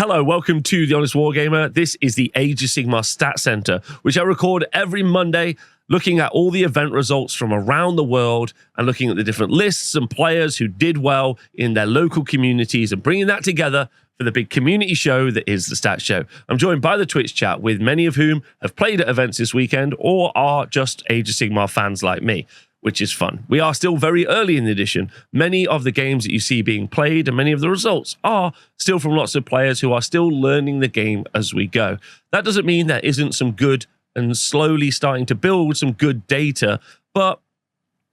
Hello, welcome to The Honest Wargamer. This is the Age of Sigmar Stat Center, which I record every Monday, looking at all the event results from around the world and looking at the different lists and players who did well in their local communities and bringing that together for the big community show that is the Stat Show. I'm joined by the Twitch chat, with many of whom have played at events this weekend or are just Age of Sigmar fans like me, which is fun. We are still very early in the edition. Many of the games that you see being played and many of the results are still from lots of players who are still learning the game as we go. That doesn't mean there isn't some good and slowly starting to build some good data, but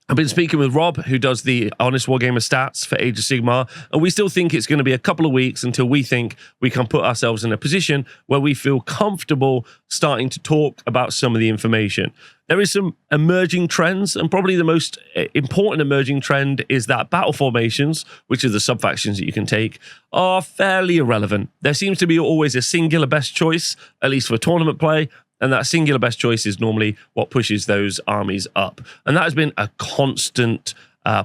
I've been speaking with Rob, who does the Honest Wargamer stats for Age of Sigmar, and we still think it's going to be a couple of weeks until we think we can put ourselves in a position where we feel comfortable starting to talk about some of the information. There is some emerging trends, and probably the most important emerging trend is that battle formations, which are the sub-factions that you can take, are fairly irrelevant. There seems to be always a singular best choice, at least for tournament play, and that singular best choice is normally what pushes those armies up. And that has been a constant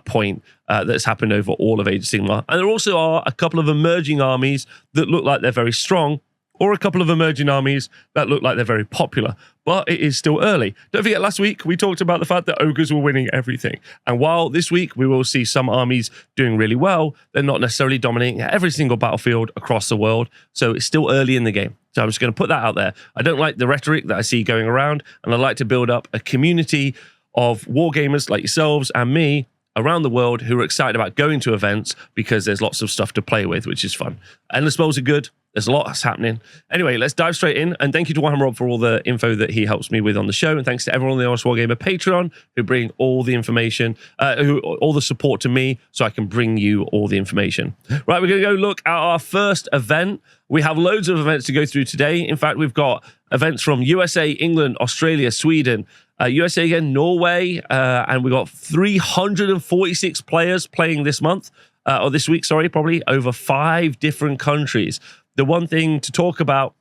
point that's happened over all of Age of Sigmar. And there also are a couple of emerging armies that look like they're very strong, or a couple of emerging armies that look like they're very popular. But it is still early. Don't forget, last week we talked about the fact that ogres were winning everything. And while this week we will see some armies doing really well, they're not necessarily dominating every single battlefield across the world. So it's still early in the game. So I'm just going to put that out there. I don't like the rhetoric that I see going around, and I'd like to build up a community of wargamers like yourselves and me around the world who are excited about going to events because there's lots of stuff to play with, which is fun. Endless bowls are good. There's a lot that's happening. Anyway, let's dive straight in. And thank you to Warhammer Rob for all the info that he helps me with on the show. And thanks to everyone on the Honest Wargamer Patreon who bring all the information, all the support to me so I can bring you all the information. Right, we're going to go look at our first event. We have loads of events to go through today. In fact, we've got events from USA, England, Australia, Sweden, USA again, Norway, and we've got 346 players playing this month, or this week, sorry, probably over 5 different countries. The one thing to talk about,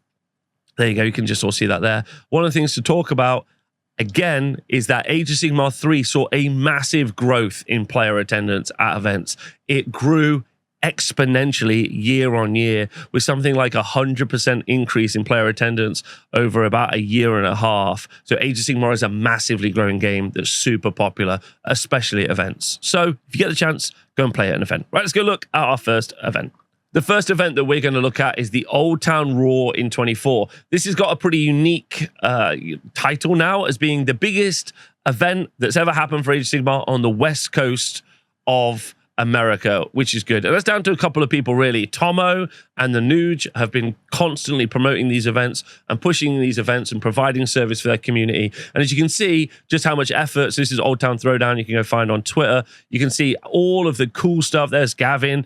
there you go, you can just all see that there. One of the things to talk about, again, is that Age of Sigmar 3 saw a massive growth in player attendance at events. It grew exponentially year on year, with something like 100% increase in player attendance over about a year and a half. So Age of Sigmar is a massively growing game that's super popular, especially at events. So if you get the chance, go and play at an event. Right, let's go look at our first event. The first event that we're going to look at is the Old Town Roar in 24. This has got a pretty unique title now, as being the biggest event that's ever happened for Age of Sigmar on the west coast of America, which is good. And that's down to a couple of people, really. Tomo and the Nuge have been constantly promoting these events and pushing these events and providing service for their community. And as you can see, just how much effort, so this is Old Town Throwdown, you can go find on Twitter. You can see all of the cool stuff. There's Gavin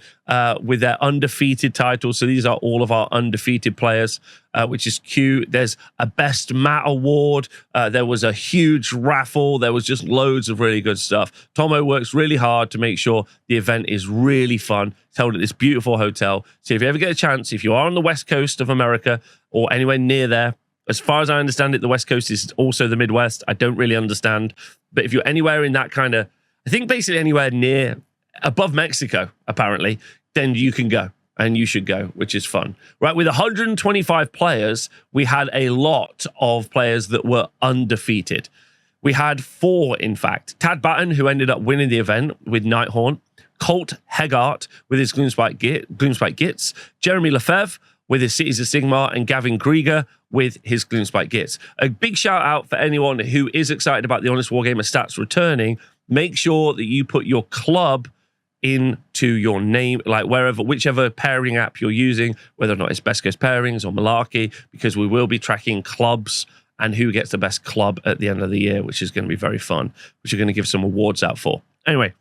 with their undefeated title. So these are all of our undefeated players, which is cute. There's a Best Mat Award. There was a huge raffle. There was just loads of really good stuff. Tomo works really hard to make sure the event is really fun. It's held at this beautiful hotel. So if you ever get a chance, if you are on the west coast of America or anywhere near there, as far as I understand it, the west coast is also the Midwest. I don't really understand. But if you're anywhere in that kind of, I think basically anywhere near, above Mexico, apparently, then you can go. And you should go, which is fun. Right, with 125 players, we had a lot of players that were undefeated. We had 4, in fact. Tad Batten, who ended up winning the event with Nighthaunt. Colt Hegart with his Gloomspike Gits. Jeremy Lefebvre with his Cities of Sigmar. And Gavin Grieger with his Gloomspike Gits. A big shout out for anyone who is excited about the Honest Wargamer stats returning. Make sure that you put your club into your name, like whichever pairing app you're using, whether or not it's Best Coast Pairings or Malarkey, because we will be tracking clubs and who gets the best club at the end of the year, which is going to be very fun, which we're going to give some awards out for. Anyway,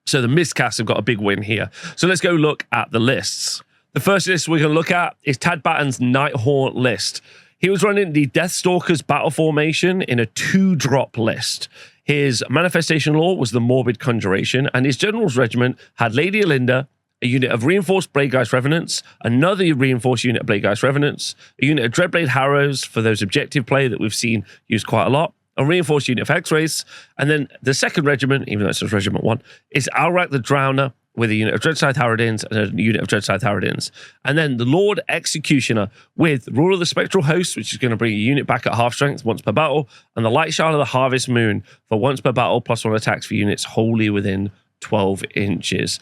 so the Miscasts have got a big win here. So let's go look at the lists. The first list we're going to look at is Tad Batten's Nighthaunt list. He was running the Deathstalkers battle formation in a 2-drop list. His manifestation law was the Morbid Conjuration, and his general's regiment had Lady Alinda, a unit of reinforced Bladegeist Revenants, another reinforced unit of Bladegeist Revenants, a unit of Dreadblade Harrows for those objective play that we've seen used quite a lot, a reinforced unit of X-Rays, and then the second regiment, even though it says Regiment 1, is Alrak the Drowner, with a unit of Dreadscythe Harridans and a unit of Dreadscythe Harridans. And then the Lord Executioner with Rule of the Spectral Host, which is going to bring a unit back at half strength once per battle, and the Light Shard of the Harvest Moon for once per battle, +1 attacks for units wholly within 12 inches.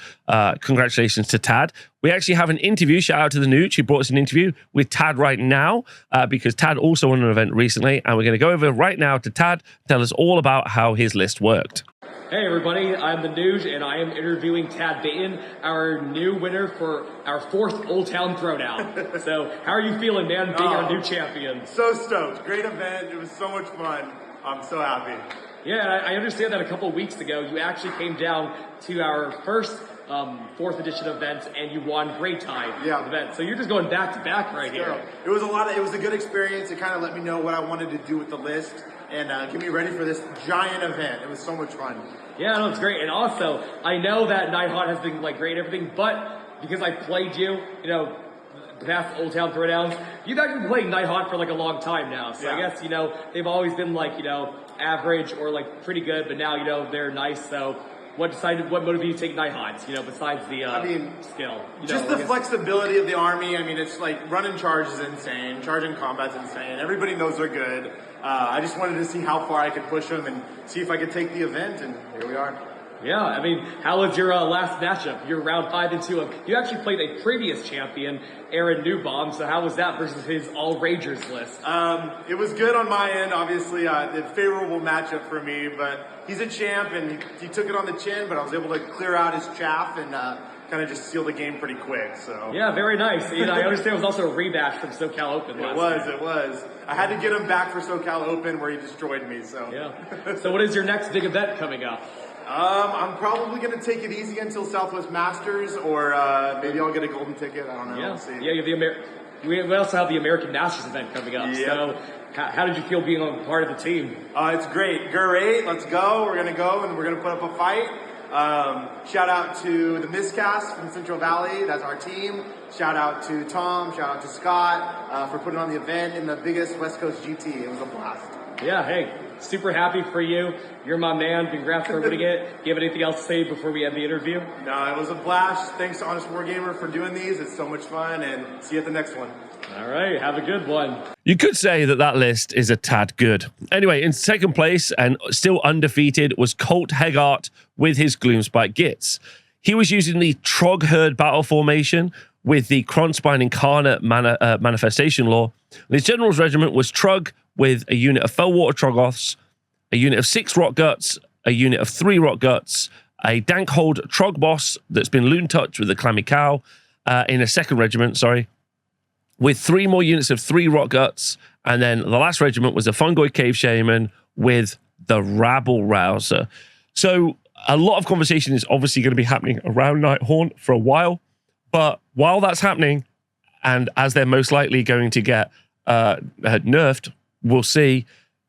Congratulations to Tad. We actually have an interview. Shout out to the Nooch who brought us an interview with Tad right now, because Tad also won an event recently, and we're going to go over right now to Tad, tell us all about how his list worked. Hey everybody, I'm the Nooge, and I am interviewing Tad Baton, our new winner for our 4th Old Town Throwdown. So, how are you feeling, man, being our new champion? So stoked. Great event. It was so much fun. I'm so happy. Yeah, I understand that a couple weeks ago, you actually came down to our first 4th edition event, and you won Great Tide event. So you're just going back to back right here. It was a good experience. It kind of let me know what I wanted to do with the list and get me ready for this giant event. It was so much fun. Yeah, no, it's great. And also, I know that Nighthawk has been like great and everything, but because I played you, you know, the past Old Town Throwdowns, you've actually been playing Nighthawk for like a long time now. So I guess, you know, they've always been like, you know, average or like pretty good, but now, you know, they're nice. So what motivated you to take Nighthawks, you know, besides the skill? Just the flexibility of the army. I mean, it's like running charge is insane. Charging combat's insane. Everybody knows they're good. I just wanted to see how far I could push them and see if I could take the event, and here we are. Yeah, I mean, how was your last matchup? You're round 5 into you actually played a previous champion, Aaron Newbaum, so how was that versus his all-ragers list? It was good on my end, obviously, a favorable matchup for me, but he's a champ, and he took it on the chin, but I was able to clear out his chaff and kind of just seal the game pretty quick. So yeah, very nice. You know, I understand it was also a rematch from SoCal Open last time. It was. I had to get him back for SoCal Open where he destroyed me, so. Yeah. So what is your next big event coming up? I'm probably going to take it easy until Southwest Masters, or maybe I'll get a golden ticket. I don't know. Yeah, we'll see. Yeah, we also have the American Masters event coming up. Yep. So how did you feel being a part of the team? It's great. Great. Let's go. We're going to go, and we're going to put up a fight. Shout out to the Miscast from Central Valley. That's our team. Shout out to Tom. Shout out to Scott for putting on the event in the biggest West Coast GT. It was a blast. Yeah, hey, super happy for you. You're my man. Congrats for winning it. Do you have anything else to say before we end the interview? No, it was a blast. Thanks to Honest Wargamer for doing these. It's so much fun, and see you at the next one. All right, have a good one. You could say that that list is a tad good. Anyway, in second place and still undefeated was Colt Hegart with his Gloomspite Gits. He was using the Trog Herd battle formation with the Kronspine Incarnate manifestation law. And his general's regiment was Trug with a unit of Fellwater Troggoths, a unit of 6 Rock Guts, a unit of 3 Rock Guts, a Dankhold Trog Boss that's been Loon Touch with the Clammy Cow in a second regiment, with 3 more units of 3 Rock Guts, and then the last regiment was a Fungoid Cave Shaman with the Rabble Rouser. So a lot of conversation is obviously going to be happening around Nighthaunt for a while, but while that's happening, and as they're most likely going to get nerfed, we'll see,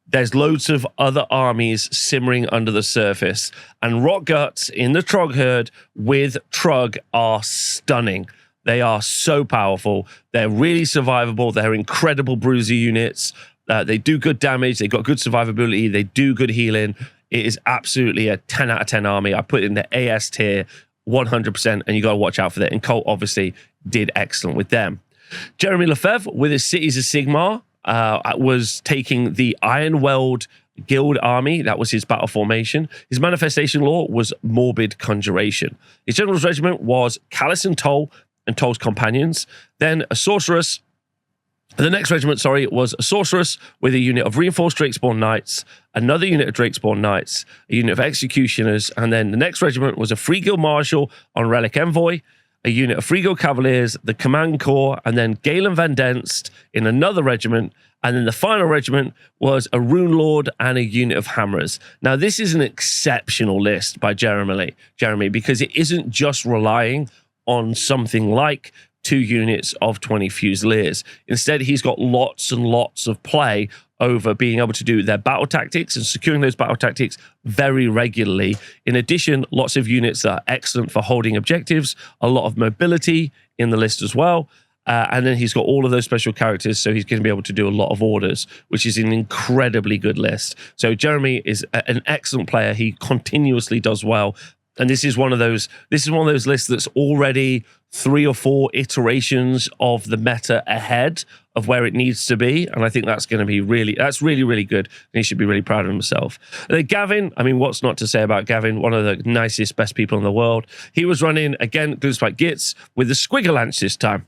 there's loads of other armies simmering under the surface, and Rock Guts in the Trog Herd with Trug are stunning. They are so powerful. They're really survivable. They're incredible bruiser units. They do good damage. They've got good survivability. They do good healing. It is absolutely a 10 out of 10 army. I put it in the AS tier 100%, and you got to watch out for that. And Colt obviously did excellent with them. Jeremy Lefebvre with his Cities of Sigmar was taking the Ironweld Guild army. That was his battle formation. His manifestation law was Morbid Conjuration. His general's regiment was Callus and Toll and Toll's companions. Then a sorceress. The next regiment, was a sorceress with a unit of reinforced Drakespawn Knights, another unit of Drakespawn Knights, a unit of executioners, and then the next regiment was a Free Guild Marshal on Relic Envoy, a unit of Free Guild Cavaliers, the Command Corps, and then Galen Van Denst in another regiment. And then the final regiment was a Rune Lord and a unit of Hammerers. Now, this is an exceptional list by Jeremy, because it isn't just relying on something like 2 units of 20 Fusiliers. Instead, he's got lots and lots of play over being able to do their battle tactics and securing those battle tactics very regularly. In addition, lots of units that are excellent for holding objectives, a lot of mobility in the list as well. And then he's got all of those special characters, so he's going to be able to do a lot of orders, which is an incredibly good list. So Jeremy is an excellent player. He continuously does well. And this is one of those lists that's already 3 or 4 iterations of the meta ahead of where it needs to be. And I think that's going to be really good. And he should be really proud of himself. And then Gavin, I mean, what's not to say about Gavin? One of the nicest, best people in the world. He was running, again, Gloomspike Gits with the Squiggerlance this time.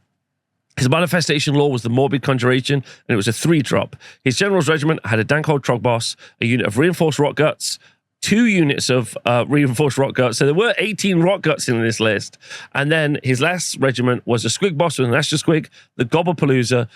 His manifestation law was the Morbid Conjuration, and it was a 3-drop. His General's Regiment had a Dankhold Trog Boss, a unit of Reinforced Rock Guts, 2 units of Reinforced Rock Guts. So there were 18 Rock Guts in this list. And then his last regiment was a Squig Boss with an Astra Squig, the Gobblepalooza,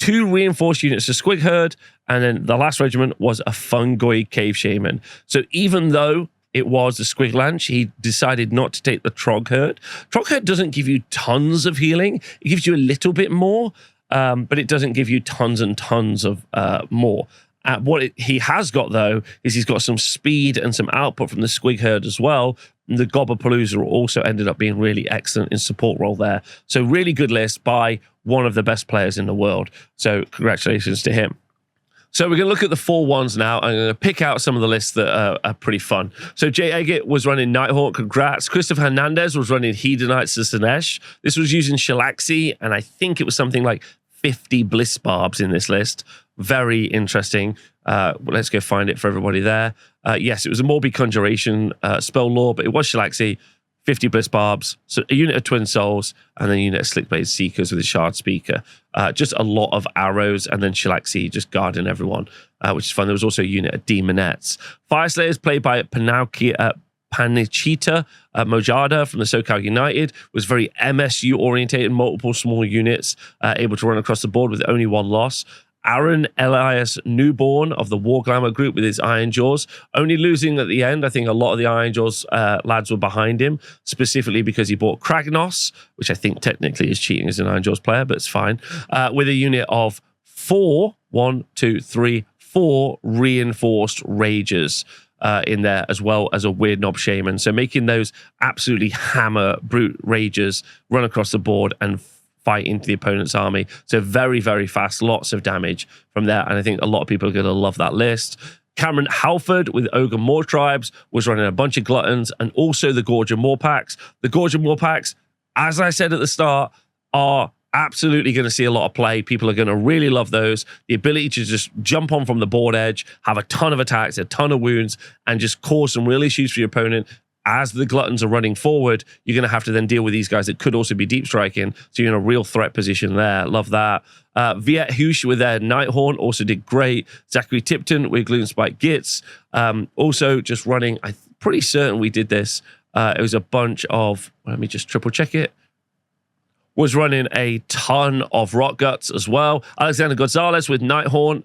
2 reinforced units of Squig Herd, and then the last regiment was a Fungoid Cave Shaman. So even though it was a Squig Lanch, he decided not to take the Trog Herd. Trog Herd doesn't give you tons of healing. It gives you a little bit more, but it doesn't give you tons and tons of more. He has got, though, is he's got some speed and some output from the Squig Herd as well. And the Gobblepalooza also ended up being really excellent in support role there. So really good list by one of the best players in the world. So congratulations to him. So we're going to look at the 4-1s now. I'm going to pick out some of the lists that are pretty fun. So Jay Eggett was running Nighthawk, congrats. Christopher Hernandez was running Hedonites to Sinesh. This was using Shalaxi, and I think it was something like 50 Bliss Barbs in this list. Very interesting. Let's go find it for everybody there. Yes, it was a Morbid Conjuration spell lore, but it was Shalaxi, 50 Bliss Barbs, so a unit of Twin Souls, and then a unit of Slickblade Seekers with a Shard Speaker. Just a lot of arrows, and then Shalaxi just guarding everyone, which is fun. There was also a unit of Demonettes. Fyreslayers, played by Panichita Mojada from the SoCal United, was very MSU orientated, multiple small units, able to run across the board with only 1 loss. Aaron Elias Newborn of the Wargamer group with his Iron Jaws, only losing at the end. I think a lot of the Iron Jaws lads were behind him, specifically because he bought Kragnos, which I think technically is cheating as an Iron Jaws player, but it's fine, with a unit of 4 reinforced Ragers in there, as well as a Weird Knob Shaman. So making those absolutely hammer brute Ragers run across the board and fight into the opponent's army. So very, very fast, lots of damage from there. And I think a lot of people are going to love that list. Cameron Halford with Ogre Moor Tribes was running a bunch of Gluttons and also the Gorger Moor Packs. The Gorger Moor Packs, as I said at the start, are absolutely going to see a lot of play. People are going to really love those. The ability to just jump on from the board edge, have a ton of attacks, a ton of wounds, and just cause some real issues for your opponent. As the Gluttons are running forward, you're going to have to then deal with these guys that could also be deep striking. So you're in a real threat position there. Love that. Viet Hoosh with their Nighthorn also did great. Zachary Tipton with Gloomspike Gits. Also just running, I'm pretty certain we did this. It was a bunch of, let me just triple check it. Was running a ton of Rock Guts as well. Alexander Gonzalez with Nighthorn.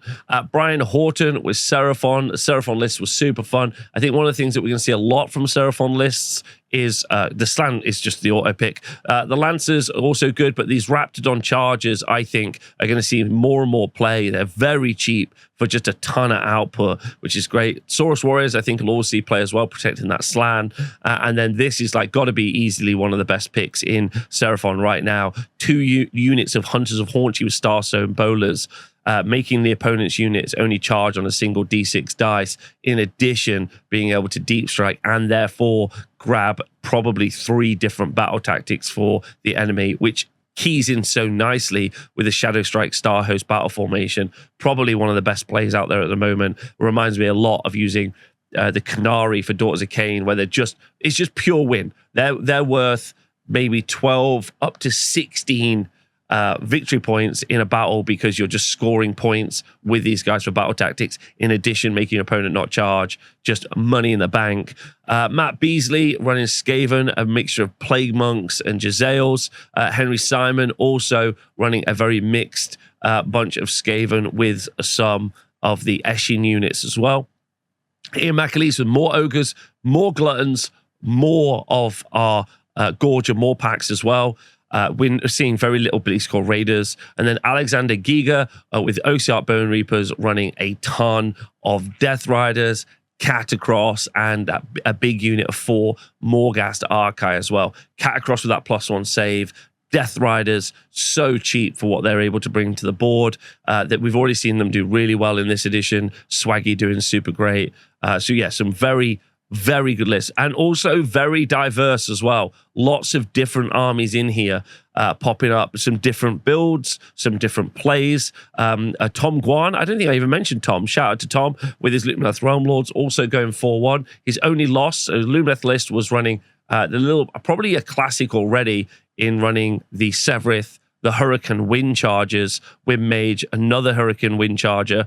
Brian Horton with Seraphon. The Seraphon list was super fun. I think one of the things that we're going to see a lot from Seraphon lists is the slant is just the auto pick. The Lancers are also good, but these Raptidon Chargers, I think, are going to see more and more play. They're very cheap for just a ton of output, which is great. Saurus Warriors, I think, will also see play as well, protecting that slan. And then this is like got to be easily one of the best picks in Seraphon right now. 2 units of Hunters of Haunchy with Starstone Bowlers, making the opponent's units only charge on a single D6 dice, in addition being able to deep strike and therefore grab probably 3 different battle tactics for the enemy, which keys in so nicely with the Shadow Strike Star Host battle formation. Probably one of the best plays out there at the moment. It reminds me a lot of using the Canary for Daughters of Cain, where it's just pure win. They're worth maybe 12 up to 16 victory points in a battle because you're just scoring points with these guys for battle tactics, in addition making your opponent not charge. Just money in the bank. Matt Beasley running Skaven, a mixture of Plague Monks and Jezzails. Henry Simon also running a very mixed bunch of Skaven with some of the Eshin units as well. Ian McAleese with more Ogres, more Gluttons, more of our Gorger Moor Packs as well. We're seeing very little Bleakscore Raiders. And then Alexander Giga with Ossiarch Bone Reapers running a ton of Death Riders, Catacross, and a big unit of 4 Morghast Archai as well. Catacross with that +1 save. Death Riders, so cheap for what they're able to bring to the board, that we've already seen them do really well in this edition. Swaggy doing super great. So yeah, some very Very good list, and also very diverse as well. Lots of different armies in here popping up, some different builds, some different plays. Tom Guan, I don't think I even mentioned Tom. Shout out to Tom with his Lumineth Realm Lords also going 4-1. His only loss, so Lumineth list was running probably a classic already in running the Severith, the Hurricane Wind Chargers, Wind Mage, another Hurricane Wind Charger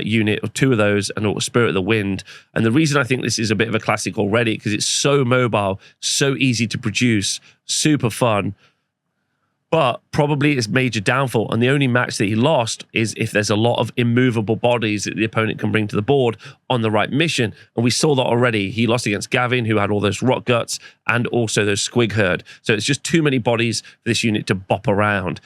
unit, or 2 of those, and Spirit of the Wind. And the reason I think this is a bit of a classic already, because it's so mobile, so easy to produce, super fun, but probably its major downfall, and the only match that he lost is if there's a lot of immovable bodies that the opponent can bring to the board on the right mission. And we saw that already. He lost against Gavin, who had all those Rock Guts and also those Squig Herd. So it's just too many bodies for this unit to bop around.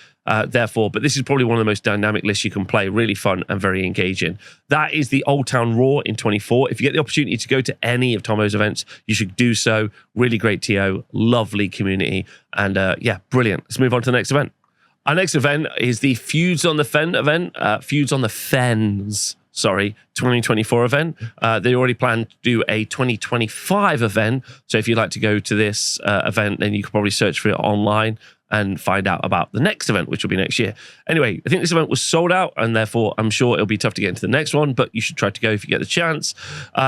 Therefore, but this is probably one of the most dynamic lists you can play. Really fun and very engaging. That is the Old Town Raw in 24. If you get the opportunity to go to any of Tomo's events, you should do so. Really great TO, lovely community, and yeah, brilliant. Let's move on to the next event. Our next event is the Feuds on the Fen event. Feuds on the Fens, sorry, 2024 event. They already planned to do a 2025 event. So if you'd like to go to this event, then you can probably search for it online and find out about the next event, which will be next year. Anyway, I think this event was sold out, and therefore I'm sure it'll be tough to get into the next one, but you should try to go if you get the chance.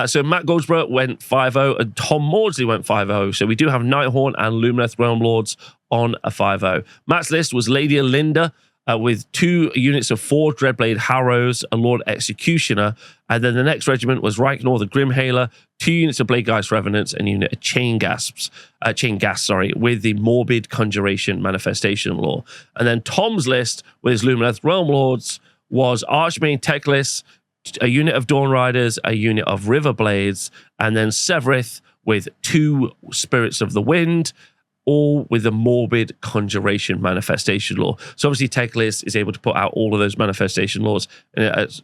So Matt Goldsborough went 5-0, and Tom Maudsley went 5-0. So we do have Nighthorn and Lumineth Realm Lords on a 5-0. Matt's list was Lady Alinda, with 2 units of 4 Dreadblade Harrows, a Lord Executioner, and then the next regiment was Reichnor, the Grimhailer, 2 units of Blade Geist Revenants, and a unit of Chain Gas, with the Morbid Conjuration Manifestation Law. And then Tom's list with his Lumineth Realm Lords was Archmain Teclis, a unit of Dawn Riders, a unit of Riverblades, and then Severith with 2 Spirits of the Wind, all with the Morbid Conjuration Manifestation Law. So obviously Teclis is able to put out all of those manifestation laws,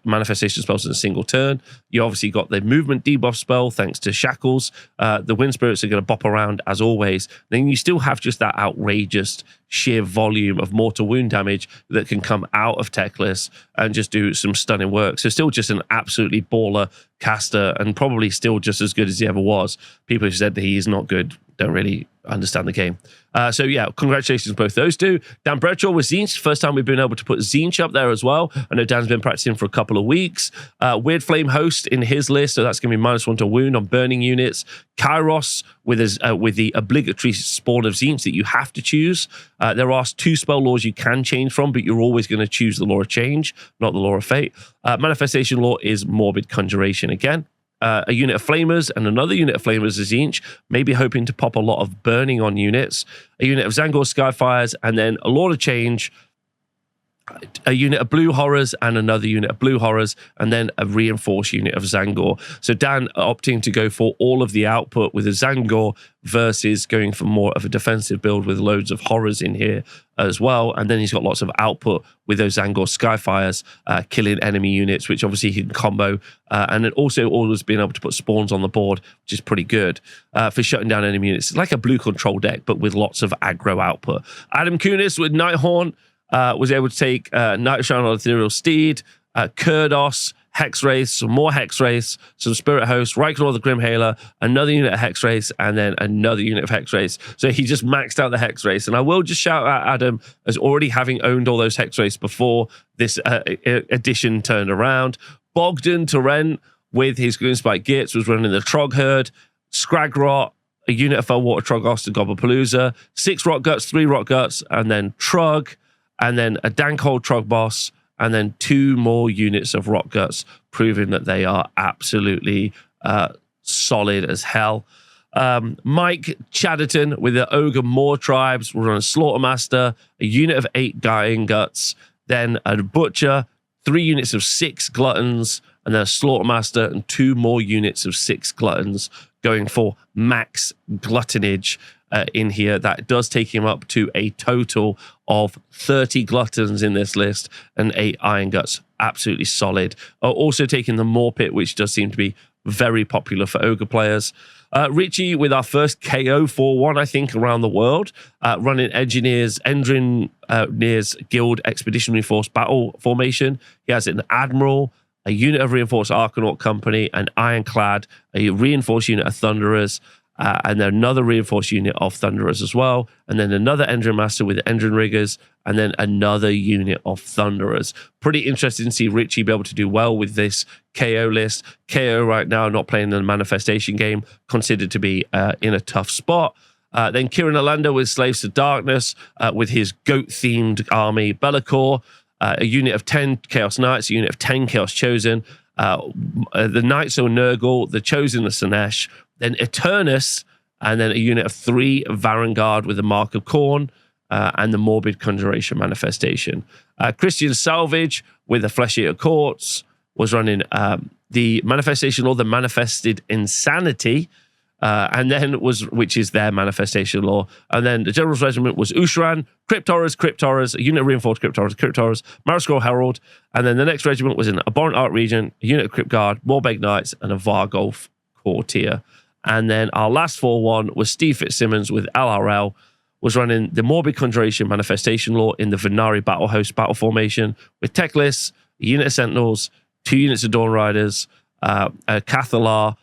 manifestation spells in a single turn. You obviously got the movement debuff spell thanks to Shackles. The Wind Spirits are going to bop around as always. Then you still have just that outrageous sheer volume of mortal wound damage that can come out of Teclis and just do some stunning work. So still just an absolutely baller caster, and probably still just as good as he ever was. People who said that he is not good don't really understand the game. So yeah, congratulations to both those 2. Dan Bradshaw with Zinch. First time we've been able to put Zinch up there as well. I know Dan's been practicing for a couple of weeks. Weird Flame Host in his list, so that's going to be -1 to wound on burning units. Kairos with the obligatory spawn of Zinch that you have to choose. There are 2 spell laws you can change from, but you're always going to choose the Law of Change, not the Law of Fate. Manifestation Law is Morbid Conjuration again. A unit of Flamers and another unit of Flamers is Zinch, maybe hoping to pop a lot of burning on units. A unit of Zangor Skyfires, and then a Lord of Change, a unit of Blue Horrors and another unit of Blue Horrors, and then a reinforced unit of Zangor. So Dan opting to go for all of the output with a Zangor versus going for more of a defensive build with loads of Horrors in here as well. And then he's got lots of output with those Zangor Skyfires, killing enemy units, which obviously he can combo. And then also always being able to put spawns on the board, which is pretty good for shutting down enemy units. It's like a blue control deck, but with lots of aggro output. Adam Kunis with Nighthorn, was able to take Nightshine on Ethereal Steed, Kurdos, Hex Wraith, some more Hex Wraiths, some Spirit Hosts, Reichnor the Grimhailer, another unit of Hex Wraiths, and then another unit of Hex Wraiths. So he just maxed out the Hex Wraiths. And I will just shout out Adam as already having owned all those Hex Wraiths before this edition turned around. Bogdan Torrent with his Gloomspike Gits was running the Trog Herd, Scragrot, a unit of Fellwater Trogost and Gobblepalooza, 6 Rock Guts, 3 Rock Guts, and then Trug, and then a Dankhold Trog Boss, and then 2 more units of Rock Guts, proving that they are absolutely solid as hell. Mike Chatterton with the Ogre Moor Tribes will run a Slaughtermaster, a unit of 8 Dying Guts, then a Butcher, 3 units of 6 Gluttons, and then a Slaughtermaster and 2 more units of 6 Gluttons, going for max gluttonage in here. That does take him up to a total of 30 Gluttons in this list and 8 Iron Guts. Absolutely solid. Also taking the Maw Pit, which does seem to be very popular for Ogre players. Richie with our first KO 4-1, I think, around the world, running Engineers Guild Expeditionary Force battle formation. He has an Admiral, a unit of reinforced Archanaut Company, an Ironclad, a reinforced unit of Thunderers, and then another reinforced unit of Thunderers as well, and then another Engine Master with Engine Riggers, and then another unit of Thunderers. Pretty interesting to see Richie be able to do well with this KO list. KO right now not playing the Manifestation game, considered to be in a tough spot. Then Kieran Orlando with Slaves to Darkness, with his goat-themed army, Be'lakor, a unit of 10 Chaos Knights, a unit of 10 Chaos Chosen, the Knights of Nurgle, the Chosen of Sinesh, then Eternus, and then a unit of 3 Varangard with the Mark of Khorne, and the Morbid Conjuration Manifestation. Christian Salvage with the Flesh Eater Courts was running the Manifestation Law, the Manifested Insanity, and then which is their Manifestation Law. And then the General's Regiment was Ushran, Crypt Horrors, a unit of reinforced Crypt Horrors, Marascroll Herald, and then the next regiment was an Abhorrent Arc Regent, a unit of Crypt Guard, Morbeg Knights, and a Vargolf Courtier. And then our last 4-1 was Steve Fitzsimmons with LRL, was running the Morbid Conjuration Manifestation Law in the Venari Battle Host battle formation with tech lists, a unit of Sentinels, 2 units of Dawn Riders, a Cathalar,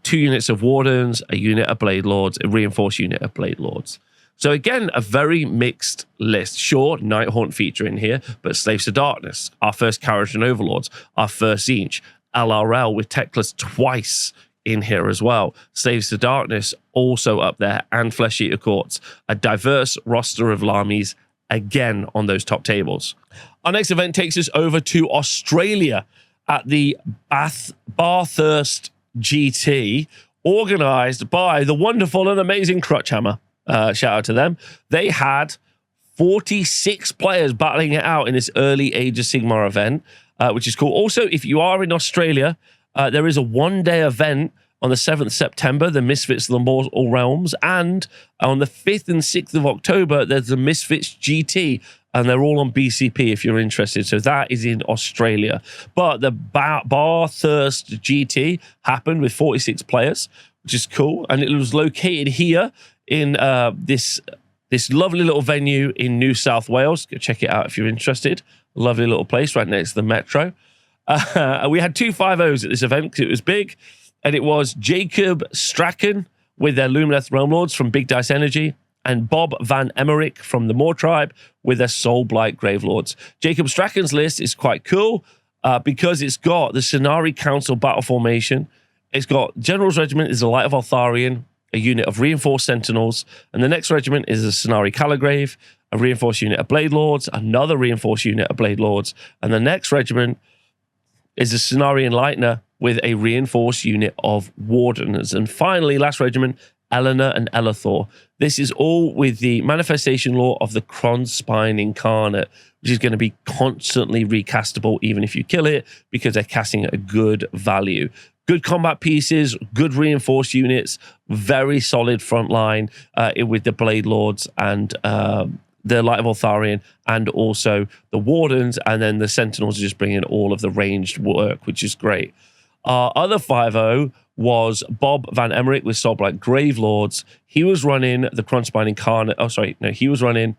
2 units of Wardens, a unit of Blade Lords, a reinforced unit of Blade Lords. So again, a very mixed list. Sure, Nighthaunt feature in here, but Slaves to Darkness, our first Carriage and Overlords, our first Siege, LRL with Techless twice in here as well. Slaves to Darkness also up there, and Flesh Eater Courts. A diverse roster of armies again on those top tables. Our next event takes us over to Australia at the Bathurst GT, organized by the wonderful and amazing Crutchhammer. Shout out to them. They had 46 players battling it out in this early Age of Sigmar event, which is cool. Also, if you are in Australia, there is a one-day event on the 7th September, the Misfits of the Mortal Realms, and on the 5th and 6th of October, there's the Misfits GT, and they're all on BCP if you're interested. So that is in Australia. But the Bathurst GT happened with 46 players, which is cool, and it was located here in this lovely little venue in New South Wales. Go check it out if you're interested. A lovely little place right next to the metro. We had 2 5-0s at this event because it was big, and it was Jacob Strachan with their Lumineth Realm Lords from Big Dice Energy, and Bob Van Emmerich from the Moor Tribe with their Soulblight Grave Lords. Jacob Strachan's list is quite cool because it's got the Cenari Council battle formation. It's got General's Regiment is a Light of Altharian, a unit of reinforced Sentinels, and the next regiment is a Cenari Caligrave, a reinforced unit of Blade Lords, another reinforced unit of Blade Lords, and the next regiment is a Cenari Enlightener with a reinforced unit of Wardens. And finally, last regiment, Eleanor and Elathor. This is all with the Manifestation Law of the Kronspine Incarnate, which is going to be constantly recastable even if you kill it, because they're casting at a good value. Good combat pieces, good reinforced units, very solid front line with the Blade Lords and the Light of Altharian, and also the Wardens, and then the Sentinels are just bringing all of the ranged work, which is great. Our other 5-0 was Bob Van Emmerich with Soulblight Grave Lords. He was running the Kronspine Incarnate. Oh, sorry. No, he was running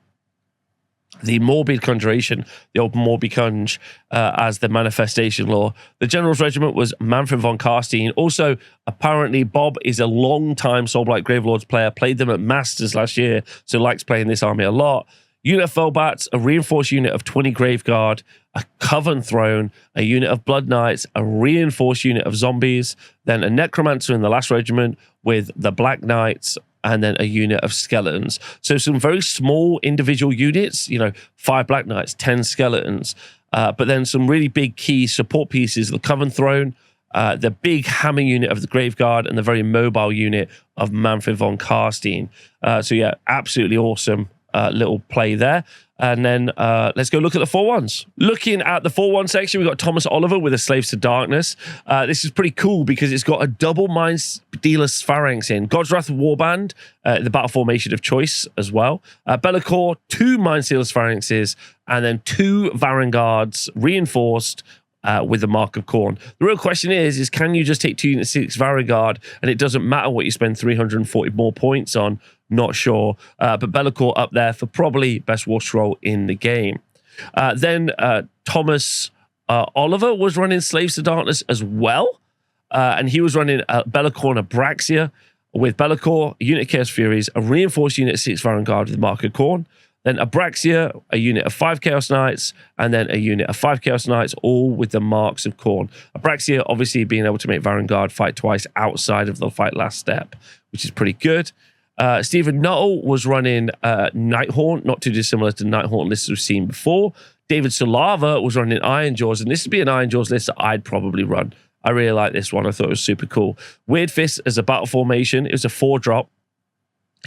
the Morbid Conjuration, the old Morbid Conj, as the Manifestation Law. The General's Regiment was Manfred von Karstein. Also, apparently, Bob is a long-time Soulblight Grave Lords player, played them at Masters last year, so likes playing this army a lot. Unit of Felbats, a reinforced unit of 20 Graveguard, a Coven Throne, a unit of Blood Knights, a reinforced unit of Zombies, then a Necromancer in the last regiment with the Black Knights, and then a unit of Skeletons. So some very small individual units, 5 Black Knights, 10 Skeletons, but then some really big key support pieces, the Coven Throne, the big hammer unit of the Graveguard, and the very mobile unit of Manfred von Karstein. So yeah, absolutely awesome little play there. And then let's go look at the 4-1s. Looking at the 4-1 section, we've got Thomas Oliver with the Slaves to Darkness. This is pretty cool because it's got a double Mind Dealer Phalanx in. God's Wrath Warband, the battle formation of choice as well. Be'lakor, 2 Mind Stealers Phalanxes, and then 2 Varanguards reinforced with the Mark of Khorne. The real question is can you just take 2 units 6 Varangard and it doesn't matter what you spend 340 more points on? Not sure. But Be'lakor up there for probably best war scroll in the game. Then Thomas Oliver was running Slaves to Darkness as well. And he was running Be'lakor and Abraxia with Be'lakor, a unit of Chaos Furies, a reinforced unit of 6 Varangard with Mark of Khorne, then Abraxia, a unit of 5 Chaos Knights, and then a unit of 5 Chaos Knights, all with the Marks of Khorne. Abraxia obviously being able to make Varangard fight twice outside of the fight last step, which is pretty good. Stephen Nuttall was running Nighthaunt, not too dissimilar to Nighthaunt lists we've seen before. David Solava was running Iron Jaws, and this would be an Iron Jaws list that I'd probably run. I really like this one. I thought it was super cool. Weird Fist as a battle formation. It was a 4-drop.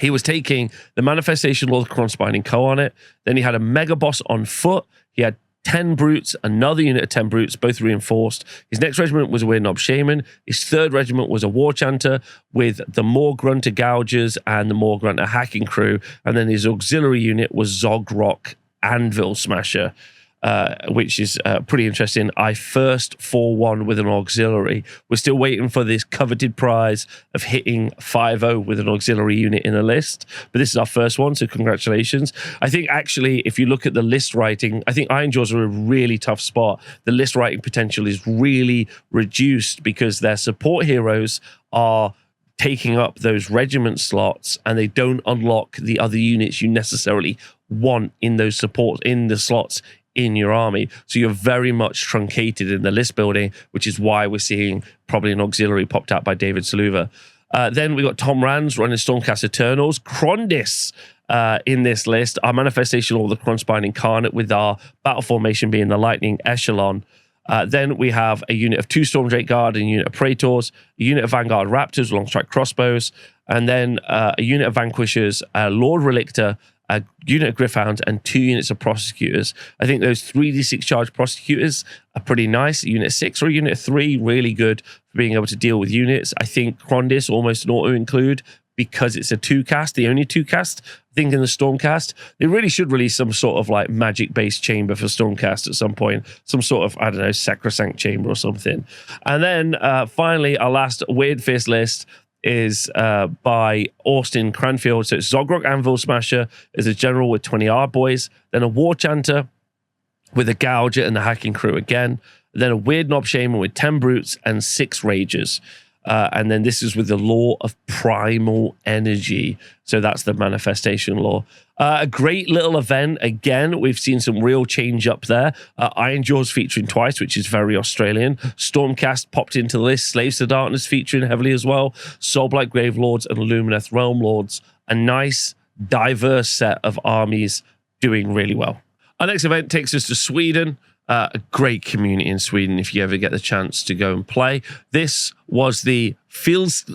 He was taking the Manifestation Law of the Cronspine Co on it. Then he had a Mega Boss on foot. He had 10 Brutes, another unit of 10 Brutes, both reinforced. His next regiment was a Weird Knob Shaman. His third regiment was a War Chanter with the More Grunter Gougers and the More Grunter Hacking Crew. And then his auxiliary unit was Zogrock Anvil Smasher. Which is pretty interesting. I first 4-1 with an auxiliary. We're still waiting for this coveted prize of hitting 5-0 with an auxiliary unit in a list, but this is our first one, so congratulations. I think actually, if you look at the list writing, I think Iron Jaws are a really tough spot. The list writing potential is really reduced because their support heroes are taking up those regiment slots and they don't unlock the other units you necessarily want in those support in the slots in your army. So you're very much truncated in the list building, which is why we're seeing probably an auxiliary popped out by David Saluva. Then we got Tom Rands running Stormcast Eternals. Krondis in this list. Our Manifestation Law, the Cronspine Incarnate, with our battle formation being the Lightning Echelon. Then we have a unit of 2 Stormdrake Guard and a unit of Praetors, a unit of Vanguard Raptors, long strike crossbows, and then a unit of Vanquishers, Lord Relictor, a unit of Gryph-hounds, and 2 units of Prosecutors. I think those 3d6 charge Prosecutors are pretty nice. A unit 6 or a unit 3, really good for being able to deal with units. I think Krondis almost an auto-include because it's a 2-cast, the only 2-cast, I think, in the Stormcast. They really should release some sort of like magic-based chamber for Stormcast at some point. Some sort of, I don't know, sacrosanct chamber or something. And then finally, our last Weird Fist list is by Austin Cranfield. So it's Zogrock Anvil Smasher as a general with 20 Ardboys, then a War Chanter with a Gouger and the Hacking Crew again, then a Weird Knob Shaman with 10 Brutes and 6 Ragers. And then this is with the Law of Primal Energy. So that's the Manifestation Law. A great little event. Again, we've seen some real change up there. Iron Jaws featuring twice, which is very Australian. Stormcast popped into the list. Slaves to Darkness featuring heavily as well. Soulblight Grave Lords and Lumineth Realm Lords. A nice, diverse set of armies doing really well. Our next event takes us to Sweden. A great community in Sweden if you ever get the chance to go and play. This was the Fylleslaget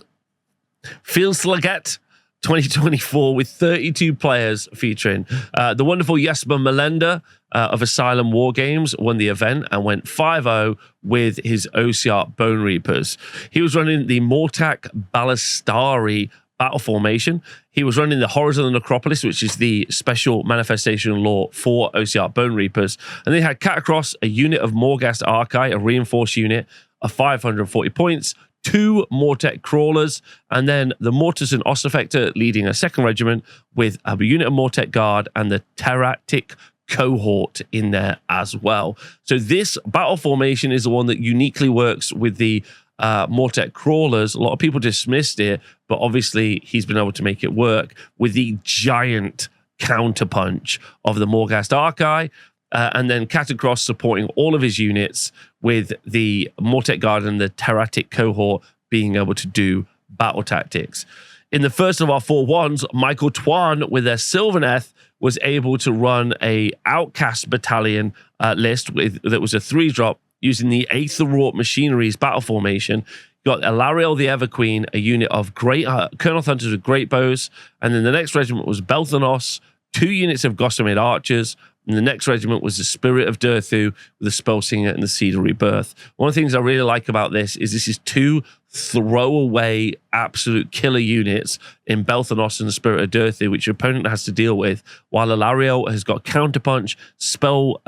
2024 with 32 players featuring. The wonderful Jesper Melender of Asylum War Games won the event and went 5-0 with his Osiart Bone Reapers. He was running the Mortak Ballistari battle formation. He was running the Horrors of the Necropolis, which is the special manifestation law for Osiart Bone Reapers. And they had Catacross, a unit of Morghast Archai, a reinforced unit of 540 points, 2 Mortek Crawlers, and then the Mortis and Ossifector leading a 2nd regiment with a unit of Mortek Guard and the Terratic cohort in there as well. So this battle formation is the one that uniquely works with the Mortek Crawlers. A lot of people dismissed it, but obviously he's been able to make it work with the giant counterpunch of the Morghast Archai, and then Catacross supporting all of his units with the Mortek Guard and the Terratic cohort being able to do battle tactics. In the first of our 4-1s, Michael Twan with their Sylvaneth was able to run a Outcast Battalion list that was a 3-drop using the Aetherwrought Machinery's battle formation. You got Alariel the Everqueen, a unit of great Colonel Hunters with great bows, and then the next regiment was Belthanos, 2 units of Gossamer Archers, and the next regiment was the Spirit of Durthu with the Spellsinger and the Seed of Rebirth. One of the things I really like about this is 2 throwaway absolute killer units in Belthanos and the Spirit of Durthu, which your opponent has to deal with, while Alariel has got counterpunch, spell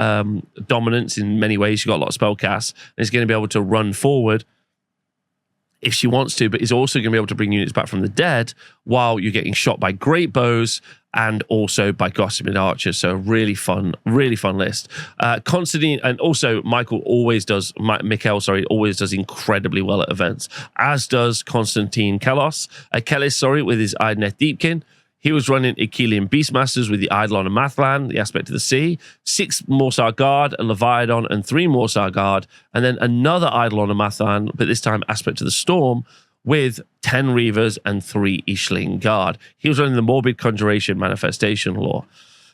dominance in many ways. You've got a lot of spell casts, and is going to be able to run forward. if she wants to, but is also going to be able to bring units back from the dead while you're getting shot by great bows and also by gossiping archers. So really fun list. Constantine, and also Mikhail always does incredibly well at events, as does Konstantin Kellis, with his Idnet Deepkin. He was running Achillean Beastmasters with the Eidolon and Mathlan, the Aspect of the Sea, 6 Morsar Guard, a Leviathan, and 3 Morsar Guard, and then another Eidolon and Mathlan, but this time Aspect of the Storm, with 10 Reavers and 3 Ishling Guard. He was running the Morbid Conjuration Manifestation Law.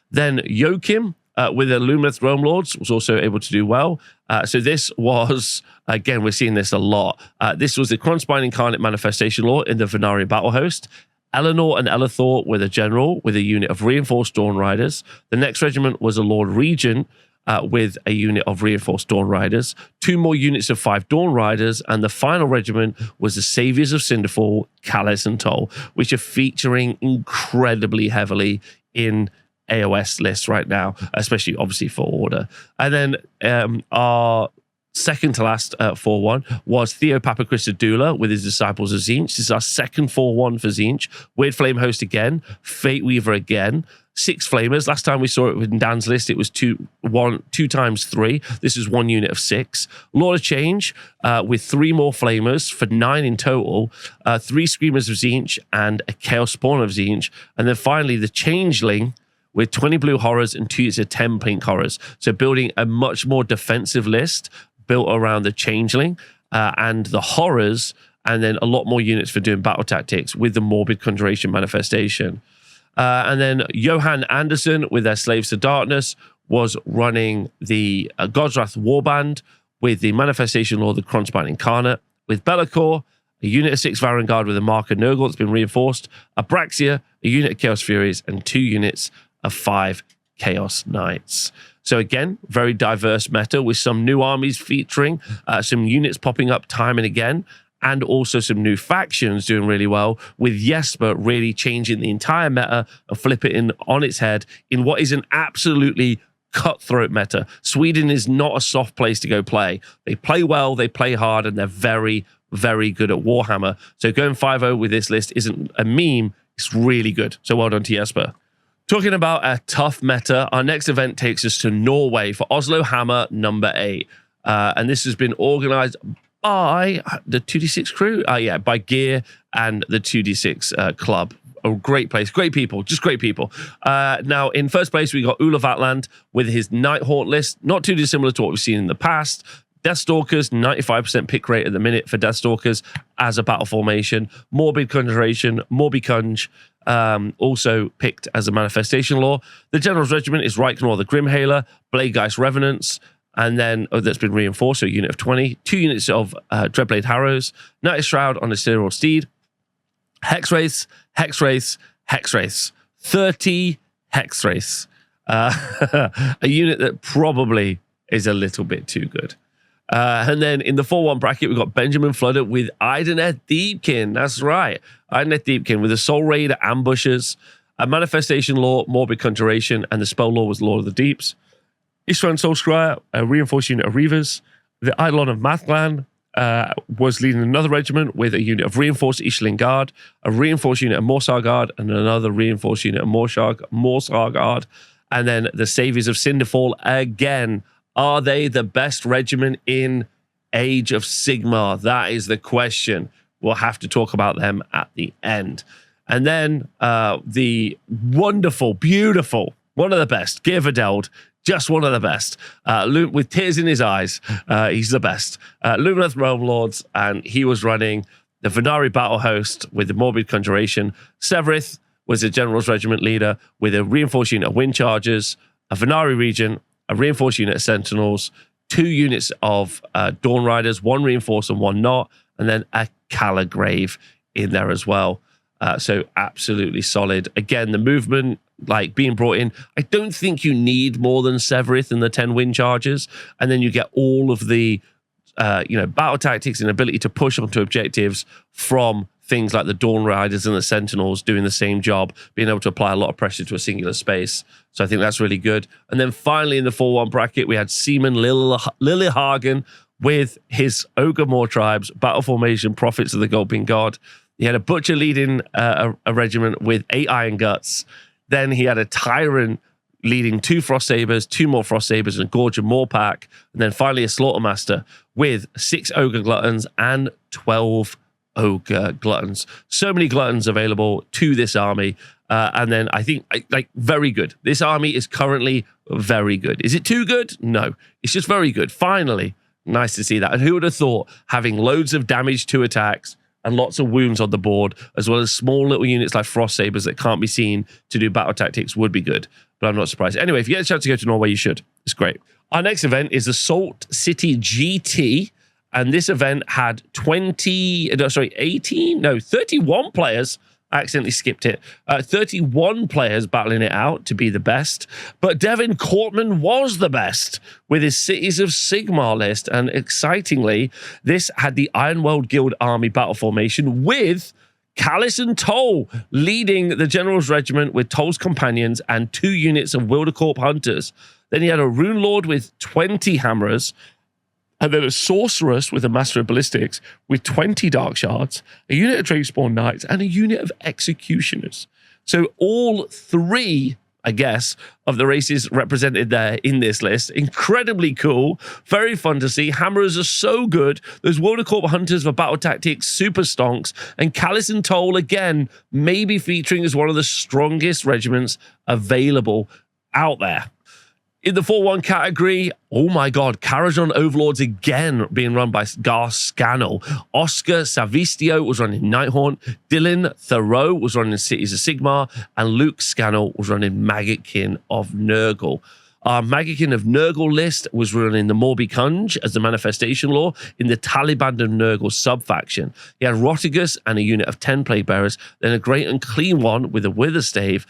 Then Joachim, with the Lumineth Realm Lords, was also able to do well. So this was, again, we're seeing this a lot. This was the Kronspine Incarnate Manifestation Law in the Venari Battle Host. Eleanor and Elathor were the general with a unit of reinforced Dawn Riders. The next regiment was a Lord Regent with a unit of reinforced Dawn Riders. 2 more units of 5 Dawn Riders. And the final regiment was the Saviors of Cinderfall, Callus and Toll, which are featuring incredibly heavily in AOS lists right now, especially obviously for Order. And then our second to last 4-1 was Theo Papachrystodula with his Disciples of Tzeentch. This is our second 4-1 for Tzeentch. Weird Flame Host again, Fate Weaver again, 6 Flamers. Last time we saw it in Dan's list, it was 2 times 3. This is 1 unit of 6. Lord of Change with 3 more Flamers for 9 in total, 3 Screamers of Tzeentch and a Chaos Spawn of Tzeentch. And then finally the Changeling with 20 blue horrors and 2 units of 10 pink horrors. So building a much more defensive list built around the Changeling and the horrors, and then a lot more units for doing battle tactics with the Morbid Conjuration Manifestation. And then Johan Anderson with their Slaves to Darkness was running the God's Wrath Warband with the Manifestation Law, the Kronspine Incarnate, with Be'lakor, a unit of 6 Varangard with a Marker Nurgle that's been reinforced, Abraxia, a unit of Chaos Furies, and 2 units of 5 Chaos Knights. So again, very diverse meta with some new armies featuring, some units popping up time and again, and also some new factions doing really well, with Jesper really changing the entire meta and flip it on its head in what is an absolutely cutthroat meta. Sweden is not a soft place to go play. They play well, they play hard, and they're very, very good at Warhammer. So going 5-0 with this list isn't a meme, it's really good. So well done to Jesper. Talking about a tough meta, our next event takes us to Norway for OsloHammer number 8. And this has been organized by the 2D6 crew. By Gear and the 2D6 club. A great place, great people, just great people. Now, in first place, we got Ula Vatland with his Nighthaunt list. Not too dissimilar to what we've seen in the past. Deathstalkers, 95% pick rate at the minute for Deathstalkers as a battle formation. Morbid Conjuration, Morbicunge, also picked as a manifestation law. The General's Regiment is Reichnor the Grimhaler, Bladegeist Revenants, and then that's been reinforced, so a unit of 20, 2 units of Dreadblade Harrows, Night Shroud on a Serial Steed, Hexwraiths, Hexwraiths, Hexwraiths, 30 Hexwraiths. A unit that probably is a little bit too good. And then in the 4-1 bracket, we've got Benjamin Fludder with Idoneth Deepkin. That's right. Idoneth Deepkin with the Soul Raider Ambushers, a Manifestation Law, Morbid Conjuration, and the Spell Law was Lord of the Deeps. Ishran Soul Scryer, a reinforced unit of Reavers. The Eidolon of Mathlan was leading another regiment with a unit of reinforced Ishling Guard, a reinforced unit of Morsar Guard, and another reinforced unit of Morsar Guard. And then the Saviors of Cinderfall again. Are they the best regiment in Age of Sigmar? That is the question. We'll have to talk about them at the end. And then the wonderful, beautiful, one of the best, Geir Videld, just one of the best. With tears in his eyes, he's the best. Lumineth Realm Lords, and he was running the Venari Battle Host with the Morbid Conjuration. Severith was the General's Regiment leader with a reinforced unit of Wind Chargers, a Venari Regent, a reinforced unit of Sentinels, 2 units of Dawn Riders, 1 reinforced and 1 not, and then a Calagrave in there as well. So absolutely solid. Again, the movement, like being brought in, I don't think you need more than Severith and the 10 Wind Chargers, and then you get all of the battle tactics and ability to push onto objectives from things like the Dawn Riders and the Sentinels doing the same job, being able to apply a lot of pressure to a singular space. So I think that's really good. And then finally in the 4-1 bracket, we had Seaman Lillehagen with his Ogre Moor tribes, Battle Formation, Prophets of the Gulping God. He had a Butcher leading a regiment with 8 Iron Guts. Then he had a Tyrant leading 2 Frost Sabers, 2 more Frost Sabers, and a Gorge of Moor pack. And then finally a Slaughtermaster with 6 Ogre Gluttons and 12 Ogre Gluttons. So many Gluttons available to this army. And then I think, like, very good. This army is currently very good. Is it too good? No. It's just very good. Finally, nice to see that. And who would have thought having loads of damage to attacks and lots of wounds on the board, as well as small little units like Frost Sabers that can't be seen to do battle tactics would be good. But I'm not surprised. Anyway, if you get a chance to go to Norway, you should. It's great. Our next event is the Salt City GT. And this event had 31 players. I accidentally skipped it. 31 players battling it out to be the best. But Devin Cortman was the best with his Cities of Sigmar list. And excitingly, this had the Ironworld Guild Army battle formation with Callus and Toll leading the General's Regiment with Toll's companions and 2 units of Wildercorp Hunters. Then he had a Rune Lord with 20 Hammerers, and then a Sorceress with a Master of Ballistics with 20 Dark Shards, a unit of Drakespawn Knights, and a unit of Executioners. So all 3, I guess, of the races represented there in this list. Incredibly cool. Very fun to see. Hammerers are so good. Those Wildercorp Hunters for battle tactics, super stonks. And Callus and Toll, again, maybe featuring as one of the strongest regiments available out there. In the 4-1 category, oh my God, Karajan Overlords again being run by Garth Scannell. Oscar Savistio was running Nighthaunt. Dylan Thoreau was running Cities of Sigmar. And Luke Scannell was running Maggotkin of Nurgle. Our Maggotkin of Nurgle list was running the Morby Kunj as the Manifestation Law in the Taliban of Nurgle sub-faction. He had Rotigus and a unit of 10 Plague Bearers, then a Great and Clean one with a Witherstave,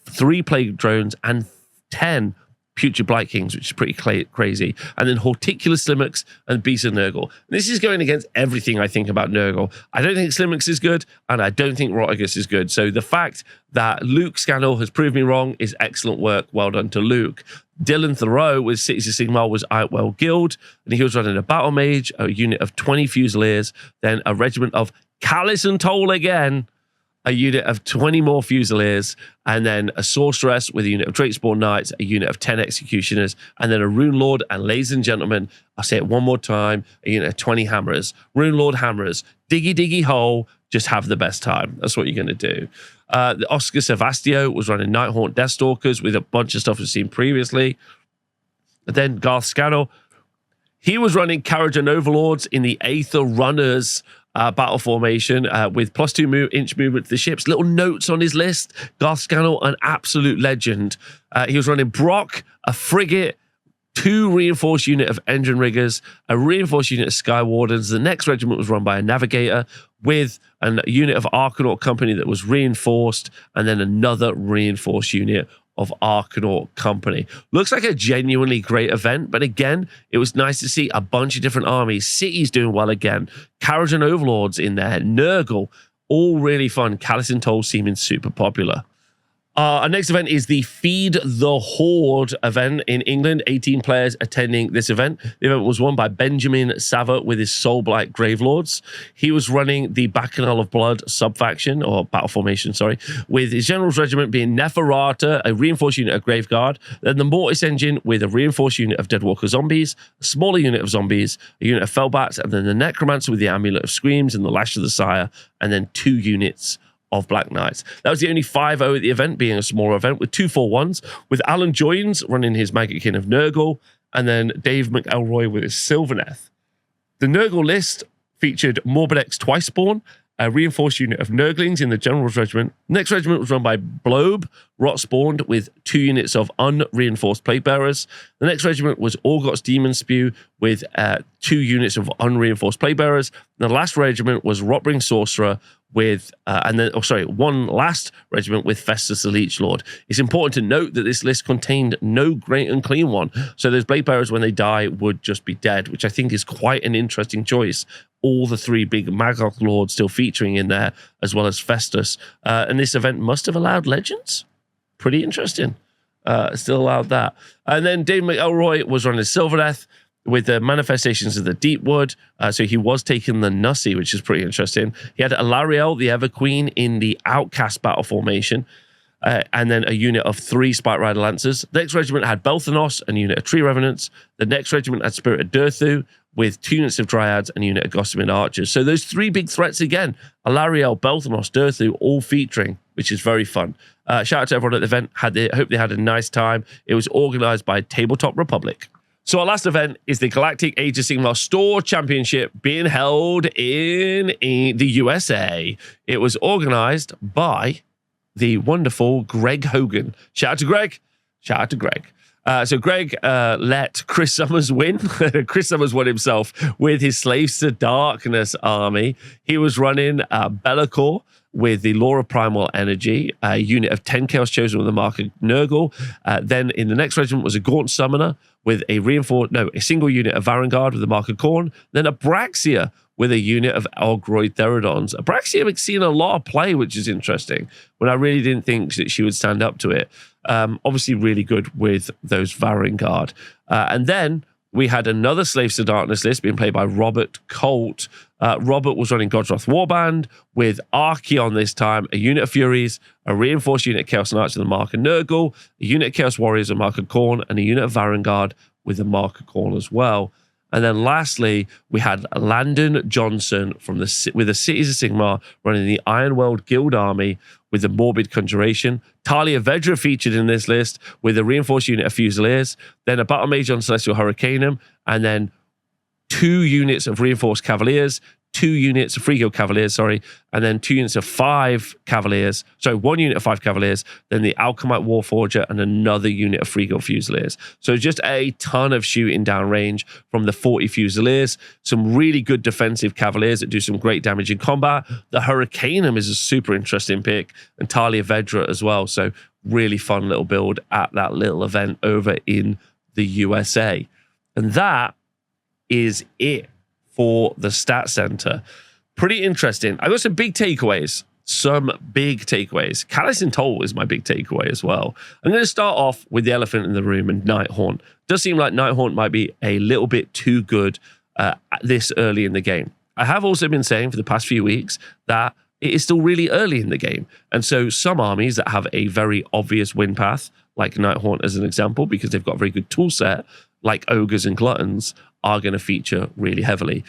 3 Plague Drones, and 10 Putrid Blight Kings, which is pretty crazy. And then Horticulous Slimmux and Beast of Nurgle. This is going against everything I think about Nurgle. I don't think Slimmux is good, and I don't think Rotigus is good. So the fact that Luke Scannell has proved me wrong is excellent work. Well done to Luke. Dylan Thoreau with Cities of Sigmar was Outwell Guild, and he was running a Battle Mage, a unit of 20 Fusiliers, then a regiment of Callus and Toll again, a unit of 20 more Fusiliers, and then a Sorceress with a unit of Drakespawn Knights, a unit of 10 Executioners, and then a Rune Lord, and ladies and gentlemen, I'll say it one more time, a unit of 20 Hammerers. Rune Lord Hammerers, diggy hole, just have the best time. That's what you're going to do. The Oscar Savastio was running Nighthaunt Deathstalkers with a bunch of stuff we've seen previously. And then Garth Scannell, he was running Karajan Overlords in the Aether Runners battle formation with +2 inch movement to the ships. Little notes on his list. Garth Scannell, an absolute legend. He was running Brock, a frigate, 2 reinforced unit of engine riggers, a reinforced unit of Sky Wardens. The next regiment was run by a navigator with a unit of Arcanaut Company that was reinforced, and then another reinforced unit of Arcanaut Company. Looks like a genuinely great event, but again, it was nice to see a bunch of different armies. Cities doing well again. Karajan Overlords in there. Nurgle, all really fun. Callus and Toll seeming super popular. Our next event is the Feed the Horde event in England. 18 players attending this event. The event was won by Benjamin Sava with his Soulblight Gravelords. He was running the Bacchanal of Blood sub-faction, or battle formation, sorry, with his General's Regiment being Neferata, a reinforced unit of Graveguard, then the Mortis Engine with a reinforced unit of Deadwalker Zombies, a smaller unit of Zombies, a unit of Fellbats, and then the Necromancer with the Amulet of Screams and the Lash of the Sire, and then 2 units of Black Knights. That was the only 5-0 at the event, being a smaller event with 2 4-1s, with Alan Joynes running his Maggotkin of Nurgle, and then Dave McElroy with his Sylvaneth. The Nurgle list featured Morbidex Twiceborn, a reinforced unit of Nurglings in the General's Regiment. Next regiment was run by Blobe, Rotspawned, with 2 units of unreinforced Plague Bearers. The next regiment was Orgot's Demon Spew, with 2 units of unreinforced Plague Bearers. And the last regiment was Rotbring Sorcerer, with, one last regiment with Festus the Leech Lord. It's important to note that this list contained no Great and Clean one. So those Blade Bearers, when they die, would just be dead, which I think is quite an interesting choice. All the 3 big Magog Lords still featuring in there, as well as Festus. And this event must have allowed Legends. Pretty interesting. Still allowed that. And then Dave McElroy was running Sylvaneth. with the manifestations of the Deepwood. So he was taking the Nussie, which is pretty interesting. He had Alariel, the Ever Queen, in the Outcast battle formation. And then a unit of 3 Spike Rider Lancers. The next regiment had Belthanos and a unit of Tree Revenants. The next regiment had Spirit of Durthu with 2 units of Dryads and a unit of Gossamer Archers. So those 3 big threats again, Alariel, Belthanos, Durthu, all featuring, which is very fun. Shout out to everyone at the event. Hope they had a nice time. It was organized by Tabletop Republic. So our last event is the Galactic Age of Sigmar Store Championship being held in the USA. It was organized by the wonderful Greg Hogan. Shout out to Greg. Shout out to Greg. So Greg let Chris Summers win. Chris Summers won himself with his Slaves to Darkness army. He was running Be'lakor with the Law of Primal Energy, a unit of 10 Chaos Chosen with the mark of Nurgle. Then in the next regiment was a Gaunt Summoner with a single unit of Varangard with the mark of Khorne. Then Abraxia with a unit of Algroid Therodons. Abraxia has seen a lot of play, which is interesting, when I really didn't think that she would stand up to it. Obviously really good with those Varangard. And then we had another Slaves to Darkness list being played by Robert Colt. Robert was running Godsroth Warband with Archeon this time, a unit of Furies, a reinforced unit of Chaos Knights with the mark of Nurgle, a unit of Chaos Warriors with the mark of Khorne, and a unit of Varangard with the mark of Khorne as well. And then lastly, we had Landon Johnson with the Cities of Sigmar running the Ironworld Guild Army with the Morbid Conjuration. Talia Vedra featured in this list with a reinforced unit of Fusiliers, then a Battle Mage on Celestial Hurricaneum, and then 2 units of Reinforced Cavaliers, 2 units of Free Guild Cavaliers, and then 2 units of 5 Cavaliers. So 1 unit of 5 Cavaliers, then the Alchemite Warforger, and another unit of Free Guild Fusiliers. So just a ton of shooting down range from the 40 Fusiliers. Some really good defensive Cavaliers that do some great damage in combat. The Hurricaneum is a super interesting pick, and Talia Vedra as well. So really fun little build at that little event over in the USA. And that is it for the Stat Center. Pretty interesting. I got some big takeaways. Callous and Toll is my big takeaway as well. I'm going to start off with the elephant in the room and Nighthaunt. Does seem like Nighthaunt might be a little bit too good this early in the game. I have also been saying for the past few weeks that it is still really early in the game. And so some armies that have a very obvious win path, like Nighthaunt as an example, because they've got a very good tool set, like Ogres and Gluttons, are going to feature really heavily.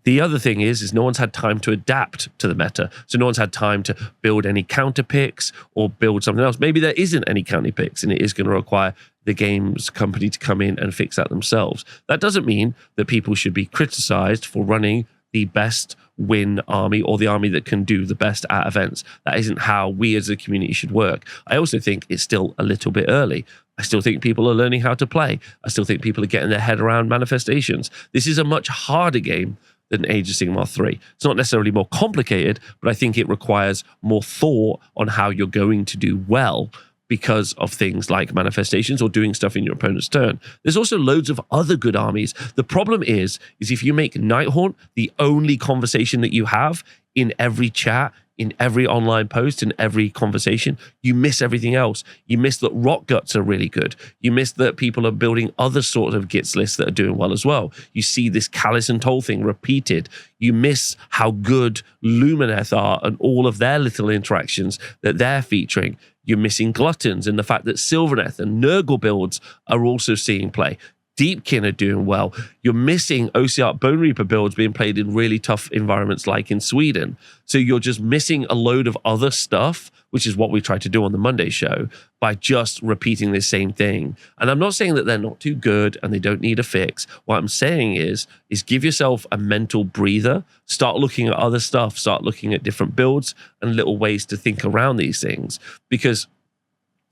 The other thing is no one's had time to adapt to the meta. So no one's had time to build any counter picks or build something else. Maybe there isn't any counter picks and it is going to require the games company to come in and fix that themselves. That doesn't mean that people should be criticized for running the best win army or the army that can do the best at events. That isn't how we as a community should work. I also think it's still a little bit early. I still think people are learning how to play. I still think people are getting their head around manifestations. This is a much harder game than Age of Sigmar 3. It's not necessarily more complicated, but I think it requires more thought on how you're going to do well because of things like manifestations or doing stuff in your opponent's turn. There's also loads of other good armies. The problem is if you make Nighthaunt the only conversation that you have in every chat, in every online post, in every conversation, you miss everything else. You miss that Rock Guts are really good. You miss that people are building other sort of Gits lists that are doing well as well. You see this Callous and Toll thing repeated. You miss how good Lumineth are and all of their little interactions that they're featuring. You're missing Gluttons and the fact that Sylvaneth and Nurgle builds are also seeing play. Deepkin are doing well. You're missing OCR Bone Reaper builds being played in really tough environments like in Sweden. So you're just missing a load of other stuff, which is what we tried to do on the Monday show, by just repeating the same thing. And I'm not saying that they're not too good and they don't need a fix. What I'm saying is give yourself a mental breather, start looking at other stuff, start looking at different builds and little ways to think around these things, because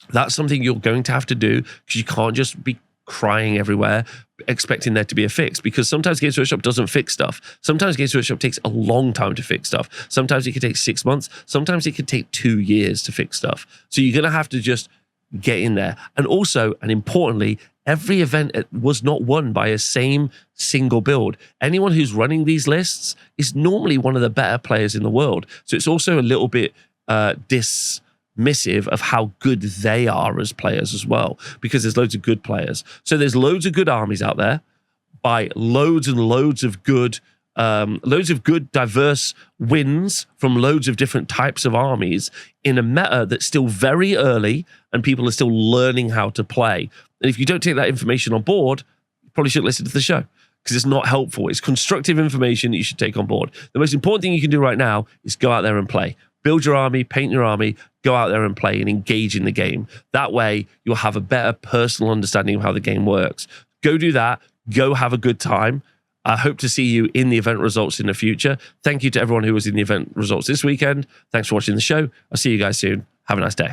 that's something you're going to have to do, because you can't just be crying everywhere expecting there to be a fix, because sometimes Games Workshop doesn't fix stuff. Sometimes Games Workshop takes a long time to fix stuff. Sometimes it could take 6 months. Sometimes it could take 2 years to fix stuff. So you're going to have to just get in there. And also, and importantly, every event was not won by a same single build. Anyone who's running these lists is normally one of the better players in the world. So it's also a little bit dismissive of how good they are as players as well, because there's loads of good players. So there's loads of good armies out there, by loads and loads of good, diverse wins from loads of different types of armies in a meta that's still very early and people are still learning how to play. And if you don't take that information on board, you probably shouldn't listen to the show because it's not helpful. It's constructive information that you should take on board. The most important thing you can do right now is go out there and play. Build your army, paint your army, go out there and play and engage in the game. That way, you'll have a better personal understanding of how the game works. Go do that. Go have a good time. I hope to see you in the event results in the future. Thank you to everyone who was in the event results this weekend. Thanks for watching the show. I'll see you guys soon. Have a nice day.